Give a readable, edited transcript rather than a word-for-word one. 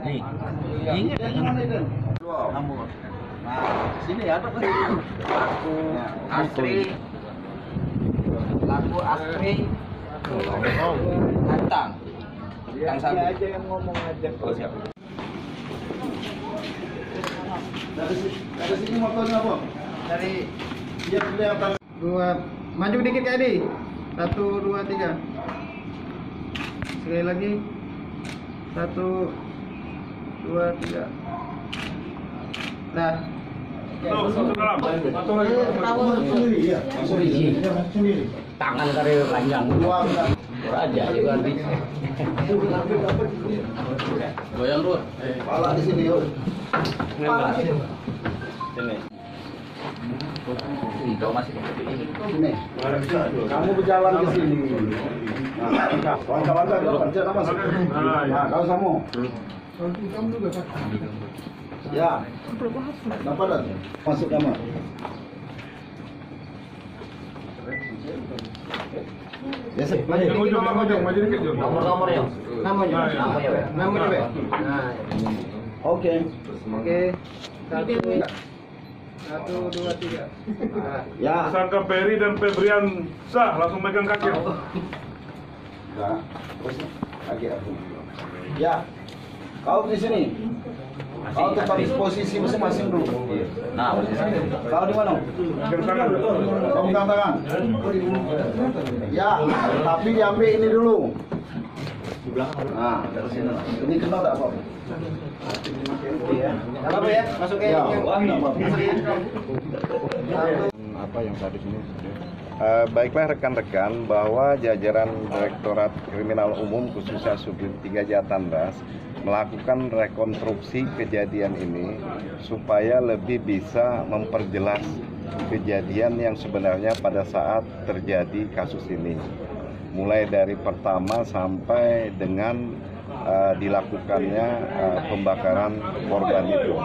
Nih, ingat kamu. Nah, sini ada kan? Laku Astri, Antang. Yang satu aja yang ngomong aja. Oh, siap. Dari sini motornya apa? Dari Dia kelihatan. Dua, maju dikit kayak ini. 1, 2, 3. Sekali lagi. 1, 2, 3. Nah. Iya. Sendiri. Tangan kare panjang. Aja juga nanti. Goyang dulu. Pala di sini yuk. Sini. Itu masih Sini. Kamu berjalan ke sini. Nah, langkah-langkah dulu kerja masuk. Nah, kau sama. Kamu juga Pak. Ya. Dapat dah. Masuk kamar. Ya, Maju dikit, Jo. nomor ya. Namanya. Namanya, Be. Nah. Oke. Oke. 1, 2, 3. Nah. Ya. Tersangka Peri dan Febrian sah, langsung megang kaki. Nah, terus lagi aku. Ya. Kau di sini. Kau tetap di posisi masing-masing dulu. Nah, Kau di mana? Pegang tangan. Kau pegang tangan. Ya, tapi diambil ini dulu. Nah, dari sini. Ini kenal tak apa? Iya. apa ya? Masuk ke Ya, yang enggak apa-apa. Apa yang tadi sini? Baiklah rekan-rekan, bahwa jajaran Direktorat Kriminal Umum khususnya Subdit 3 Jatandas melakukan rekonstruksi kejadian ini supaya lebih bisa memperjelas kejadian yang sebenarnya pada saat terjadi kasus ini, mulai dari pertama sampai dengan dilakukannya pembakaran korban itu.